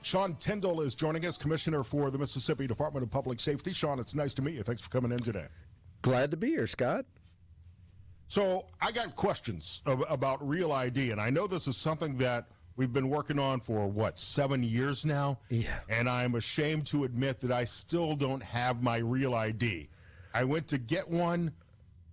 Sean Tindell is joining us, Commissioner for the Mississippi Department of Public Safety. Sean, it's nice to meet you. Thanks for coming in today. Glad to be here, Scott. So I got questions about Real ID, and I know this is something that we've been working on for, 7 years now? Yeah. And I'm ashamed to admit that I still don't have my Real ID. I went to get one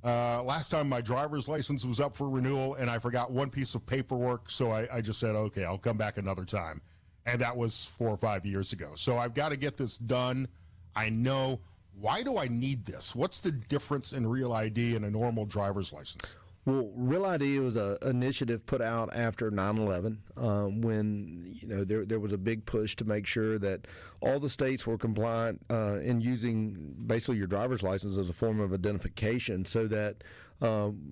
last time my driver's license was up for renewal, and I forgot one piece of paperwork, so I just said, okay, I'll come back another time. And that was 4 or 5 years ago. So I've got to get this done. I know. Why do I need this? What's the difference in Real ID and a normal driver's license? Well, Real ID was an initiative put out after 9/11 when there was a big push to make sure that all the states were compliant in using basically your driver's license as a form of identification, so that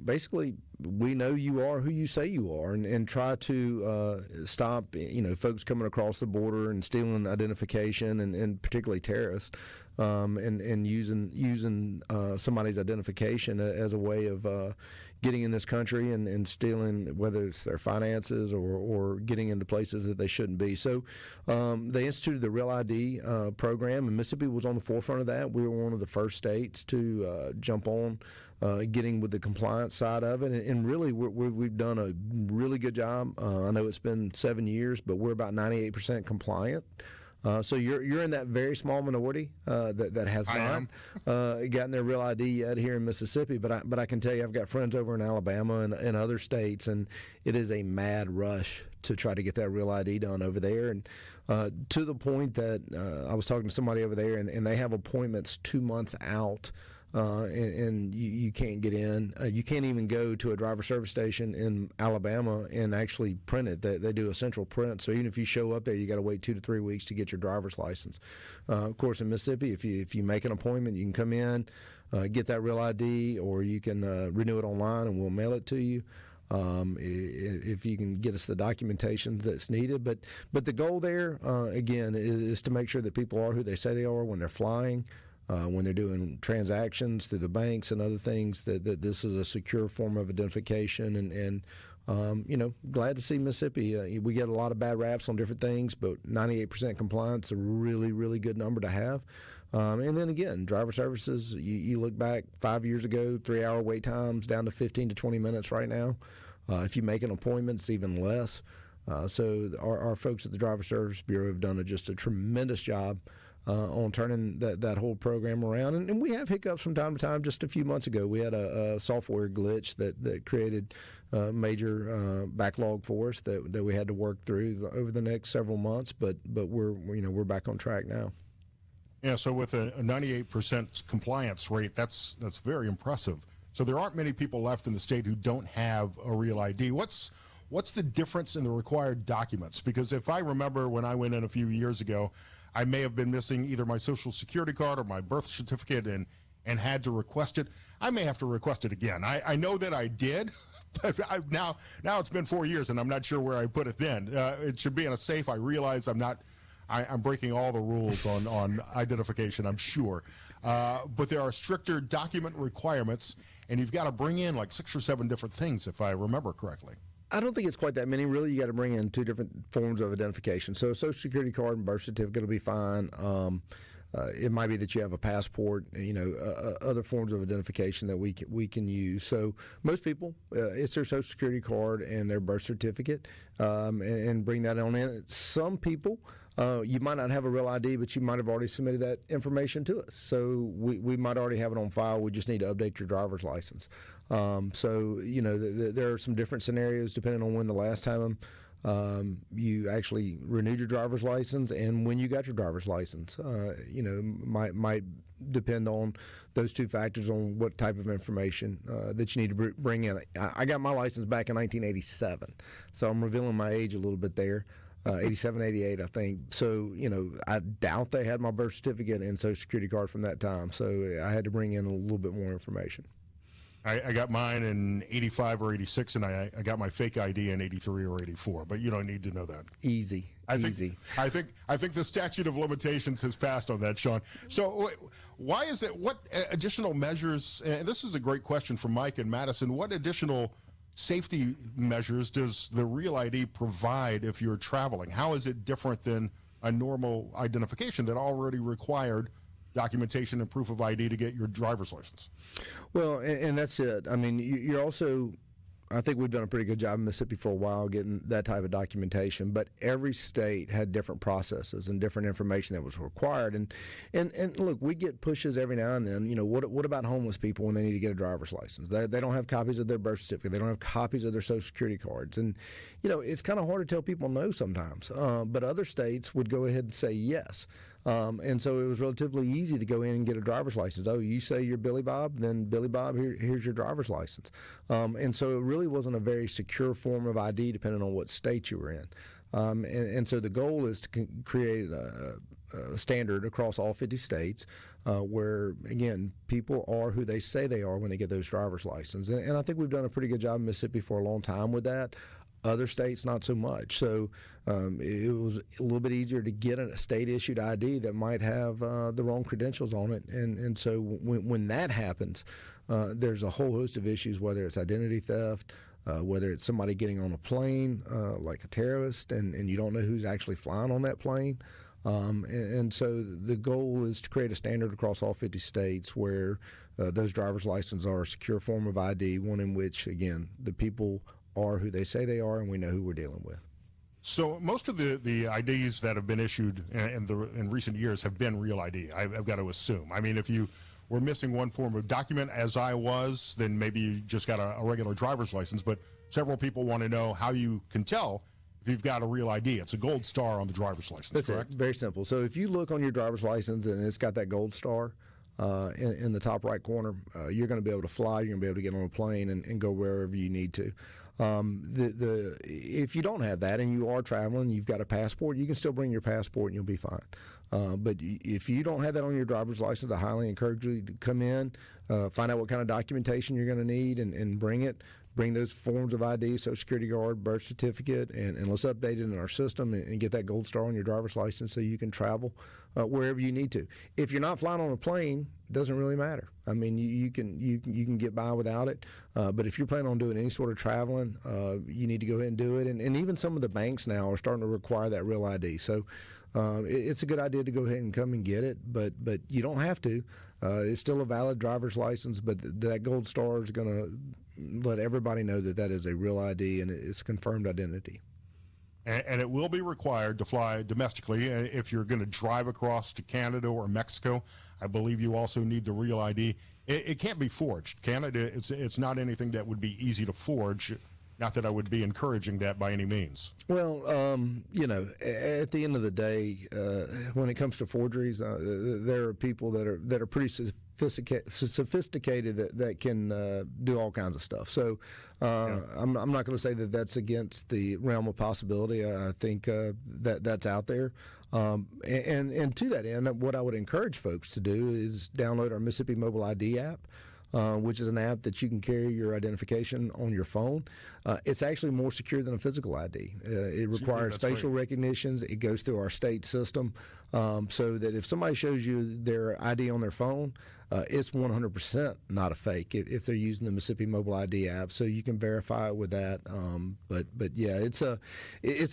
basically we know you are who you say you are, and try to stop folks coming across the border and stealing identification, and particularly terrorists, and using somebody's identification as a way of getting in this country and stealing, whether it's their finances or getting into places that they shouldn't be. So they instituted the Real ID program, and Mississippi was on the forefront of that. We were one of the first states to jump on getting with the compliance side of it, and really we've done a really good job. I know it's been 7 years, but we're about 98% compliant. So you're in that very small minority that has not gotten their Real ID yet here in Mississippi. But I can tell you, I've got friends over in Alabama and other states, and it is a mad rush to try to get that Real ID done over there. And to the point that I was talking to somebody over there, and they have appointments 2 months out. And you can't get in. You can't even go to a driver service station in Alabama and actually print it. They do a central print. So even if you show up there, you got to wait 2 to 3 weeks to get your driver's license. Of course, in Mississippi, if you make an appointment, you can come in, get that Real ID, or you can renew it online, and we'll mail it to you. If you can get us the documentation that's needed. But the goal there, again, is to make sure that people are who they say they are when they're flying. When they're doing transactions through the banks and other things, that this is a secure form of identification. And glad to see Mississippi. We get a lot of bad raps on different things, but 98% compliance is a really, really good number to have. And then again, driver services, you look back 5 years ago, 3-hour wait times down to 15 to 20 minutes right now. If you make an appointment, it's even less. So our folks at the Driver Service Bureau have done just a tremendous job on turning that whole program around. And we have hiccups from time to time. Just a few months ago, we had a software glitch that created a major backlog for us that we had to work through over the next several months. But we're back on track now. Yeah, so with a 98% compliance rate, that's very impressive. So there aren't many people left in the state who don't have a Real ID. What's the difference in the required documents? Because if I remember when I went in a few years ago, I may have been missing either my Social Security card or my birth certificate and had to request it. I may have to request it again. I know that I did, but now it's been 4 years, and I'm not sure where I put it then. It should be in a safe. I realize I'm breaking all the rules on identification, I'm sure. But there are stricter document requirements, and you've got to bring in like 6 or 7 different things, if I remember correctly. I don't think it's quite that many. Really, you got to bring in 2 different forms of identification. So a Social Security card and birth certificate will be fine. It might be that you have a passport, other forms of identification that we can use. So most people, it's their Social Security card and their birth certificate, and bring that on in. Some people, you might not have a Real ID, but you might have already submitted that information to us. So we might already have it on file. We just need to update your driver's license. There are some different scenarios depending on when the last time you actually renewed your driver's license and when you got your driver's license. Might depend on those 2 factors on what type of information that you need to bring in. I got my license back in 1987, so I'm revealing my age a little bit there. 87, 88, I think. So, I doubt they had my birth certificate and Social Security card from that time. So I had to bring in a little bit more information. I got mine in 85 or 86, and I got my fake ID in 83 or 84, but you don't need to know that. Easy. I think the statute of limitations has passed on that, Sean. So why is it, what additional measures, and this is a great question from Mike in Madison, what additional safety measures does the Real ID provide if you're traveling? How is it different than a normal identification that already required documentation and proof of ID to get your driver's license? Well, and that's it. I mean, you're also, I think we've done a pretty good job in Mississippi for a while getting that type of documentation, but every state had different processes and different information that was required. And look, we get pushes every now and then. You know, what about homeless people when they need to get a driver's license? They don't have copies of their birth certificate. They don't have copies of their Social Security cards. And, you know, it's kind of hard to tell people no sometimes. But other states would go ahead and say yes. And so it was relatively easy to go in and get a driver's license. Oh, you say you're Billy Bob, then Billy Bob, here's your driver's license. And so it really wasn't a very secure form of ID depending on what state you were in. And so the goal is to create a standard across all 50 states where, again, people are who they say they are when they get those driver's licenses. And I think we've done a pretty good job in Mississippi for a long time with that. Other states, not so much. So it was a little bit easier to get a state-issued ID that might have the wrong credentials on it. And so when that happens, there's a whole host of issues, whether it's identity theft, whether it's somebody getting on a plane, like a terrorist, and you don't know who's actually flying on that plane. And so the goal is to create a standard across all 50 states where those driver's licenses are a secure form of ID, one in which, again, the people are who they say they are, and we know who we're dealing with. So most of the IDs that have been issued in recent years have been Real ID, I've got to assume. I mean, if you were missing one form of document, as I was, then maybe you just got a regular driver's license. But several people want to know how you can tell if you've got a Real ID. It's a gold star on the driver's license, That's correct? It. Very simple. So if you look on your driver's license and it's got that gold star in the top right corner, you're going to be able to fly, you're going to be able to get on a plane and go wherever you need to. If you don't have that and you are traveling, you've got a passport, you can still bring your passport and you'll be fine. But if you don't have that on your driver's license, I highly encourage you to come in, find out what kind of documentation you're going to need and bring it. Bring those forms of ID, Social Security card, birth certificate, and let's update it in our system and get that gold star on your driver's license so you can travel wherever you need to. If you're not flying on a plane, it doesn't really matter. I mean, you can get by without it. But if you're planning on doing any sort of traveling, you need to go ahead and do it. And even some of the banks now are starting to require that Real ID. So it's a good idea to go ahead and come and get it, but you don't have to. It's still a valid driver's license, but that gold star is going to let everybody know that is a Real ID and it's confirmed identity. And it will be required to fly domestically. If you're going to drive across to Canada or Mexico, I believe you also need the Real ID. It can't be forged, can it? It's not anything that would be easy to forge. Not that I would be encouraging that by any means. Well, at the end of the day, when it comes to forgeries, there are people that are pretty sophisticated that can do all kinds of stuff. So I'm not going to say that that's against the realm of possibility. I think that's out there. And to that end, what I would encourage folks to do is download our Mississippi Mobile ID app. Which is an app that you can carry your identification on your phone. It's actually more secure than a physical ID. It requires facial recognitions. It goes through our state system so that if somebody shows you their ID on their phone, it's 100% not a fake if they're using the Mississippi Mobile ID app. So you can verify it with that. But yeah, it's a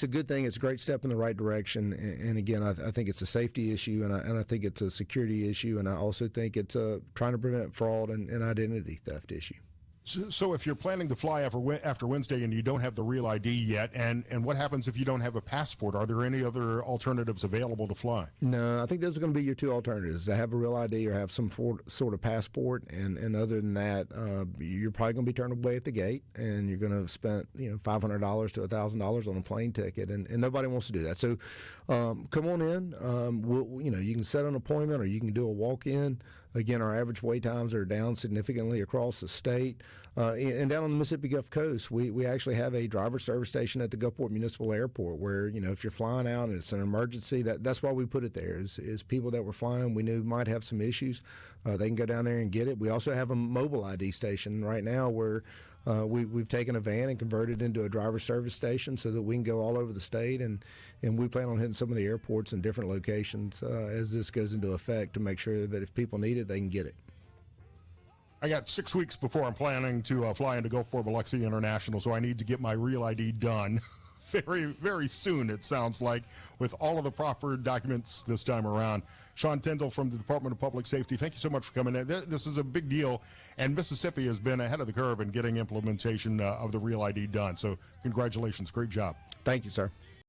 good thing. It's a great step in the right direction. And again, I think it's a safety issue, and I think it's a security issue, and I also think it's trying to prevent fraud and identity theft issue. So if you're planning to fly after Wednesday and you don't have the Real ID yet, and what happens if you don't have a passport? Are there any other alternatives available to fly? No, I think those are going to be your two alternatives: to have a Real ID or have some sort of passport. And other than that, you're probably going to be turned away at the gate, and you're going to have spent $500 to $1,000 on a plane ticket, and nobody wants to do that. So come on in. You can set an appointment or you can do a walk-in. Again, our average wait times are down significantly across the state. And down on the Mississippi Gulf Coast, we actually have a driver service station at the Gulfport Municipal Airport where, if you're flying out and it's an emergency, that's why we put it there, is people that were flying we knew might have some issues. They can go down there and get it. We also have a mobile ID station right now where we've taken a van and converted it into a driver service station so that we can go all over the state, and we plan on hitting some of the airports in different locations as this goes into effect to make sure that if people need it, they can get it. I got 6 weeks before I'm planning to fly into Gulfport Biloxi International, so I need to get my Real ID done very, very soon, it sounds like, with all of the proper documents this time around. Sean Tindell from the Department of Public Safety, thank you so much for coming in. This is a big deal, and Mississippi has been ahead of the curve in getting implementation of the Real ID done. So congratulations. Great job. Thank you, sir.